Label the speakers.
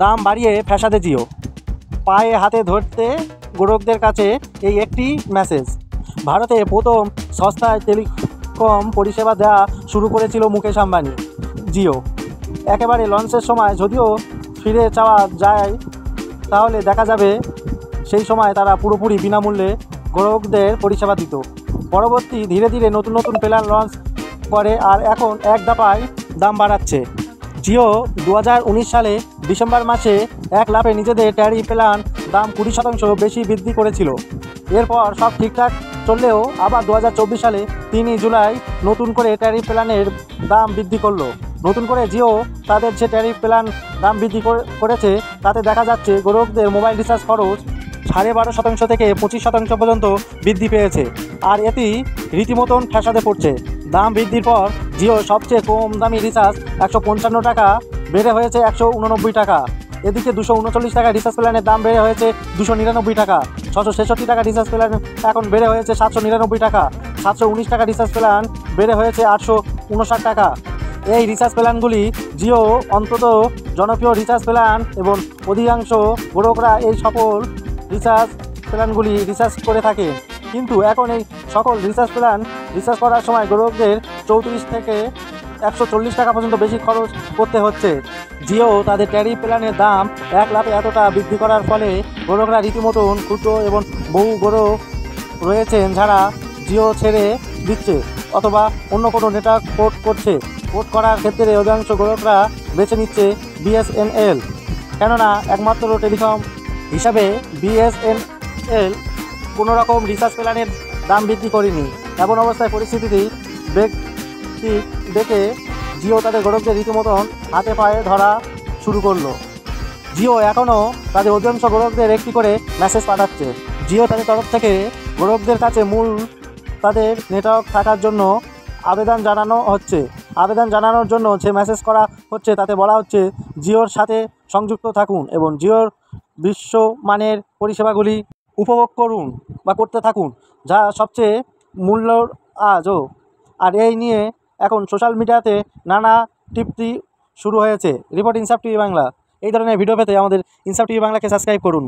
Speaker 1: দাম বাড়িয়ে ফ্যাসাদে জিও। পায়ে হাতে ধরতে গ্রাহকদের কাছে এই একটি মেসেজ। ভারতে প্রথম সস্তায় টেলিকম পরিষেবা দেওয়া শুরু করেছিল মুকেশ আম্বানি। জিও একেবারে লঞ্চের সময় যদিও ফিরে চাওয়া যায়, তাহলে দেখা যাবে সেই সময় তারা পুরোপুরি বিনামূল্যে গ্রাহকদের পরিষেবা দিত। পরবর্তী ধীরে ধীরে নতুন নতুন প্ল্যান লঞ্চ করে আর এখন এক দফায় দাম বাড়াচ্ছে। জিও 2019 সালে ডিসেম্বর মাসে এক লাফে নিজেদের ট্যারিফ প্ল্যান দাম 20% বেশি বৃদ্ধি করেছিল। এরপর সব ঠিকঠাক চললেও আবার 2024 সালে 3 জুলাই নতুন করে ট্যারিফ প্ল্যানের দাম বৃদ্ধি করলো। নতুন করে জিও তাদের যে ট্যারিফ প্ল্যান দাম বৃদ্ধি করেছে তাতে দেখা যাচ্ছে গ্রাহকদের মোবাইল রিচার্জ খরচ 12.5% থেকে 25% পর্যন্ত বৃদ্ধি পেয়েছে। আর এটি রীতিমতন ফ্যাসাদে পড়ছে। দাম বৃদ্ধির পর জিও সবচেয়ে কম দামি রিচার্জ 155 টাকা বেড়ে হয়েছে 189 টাকা। এদিকে 239 টাকা রিচার্জ প্ল্যানের দাম বেড়ে হয়েছে 299 টাকা। 666 টাকা রিচার্জ প্ল্যান এখন বেড়ে হয়েছে 799 টাকা। 719 টাকা রিচার্জ প্ল্যান বেড়ে হয়েছে 859 টাকা। এই রিচার্জ প্ল্যানগুলি জিও অন্তত জনপ্রিয় রিচার্জ প্ল্যান এবং অধিকাংশ গ্রাহকরা এই সকল রিচার্জ প্ল্যানগুলি রিচার্জ করে থাকে। কিন্তু এখন এই সকল রিচার্জ প্ল্যান রিচার্জ করার সময় গ্রাহকদের 34 থেকে 140 টাকা পর্যন্ত বেশি খরচ করতে হচ্ছে। জিও তাদের ট্যারিফ প্ল্যানের দাম এক লাফে এতটা বৃদ্ধি করার ফলে গ্রাহকরা রীতিমতন ক্ষুদ্র এবং বহু গ্রাহক রয়েছেন যারা জিও ছেড়ে দিচ্ছে অথবা অন্য কোনো নেটওয়ার্ক পোর্ট করছে। পোর্ট করার ক্ষেত্রে অধিকাংশ গ্রাহকরা বেছে নিচ্ছে বিএসএনএল, কেননা একমাত্র টেলিকম হিসাবে বিএসএনএল কোনো রকম রিচার্জ প্ল্যানের দাম বৃদ্ধি করেনি। এমন অবস্থায় পরিস্থিতিতে দেখে জিও তাদের গ্রাহকদের রীতিমতন হাতে পায়ে ধরা শুরু করলো। জিও এখনও তাদের অধিকাংশ গ্রাহকদের একটি করে মেসেজ পাঠাচ্ছে। জিও তাদের তরফ থেকে গ্রাহকদের কাছে মূল তাদের নেটওয়ার্ক থাকার জন্য আবেদন জানানো হচ্ছে। আবেদন জানানোর জন্য যে মেসেজ করা হচ্ছে তাতে বলা হচ্ছে জিওর সাথে সংযুক্ত থাকুন এবং জিওর বিশ্বমানের পরিষেবাগুলি উপভোগ করুন বা করতে থাকুন, যা সবচেয়ে মূল্য আজও। আর এই নিয়ে এখন সোশ্যাল মিডিয়াতে নানা টিপ্তি শুরু হয়েছে। রিপোর্ট ইনসাফ টিভি বাংলা। এই ধরনের ভিডিও পেতে আমাদের ইনসাফ টিভি বাংলাকে সাবস্ক্রাইব করুন।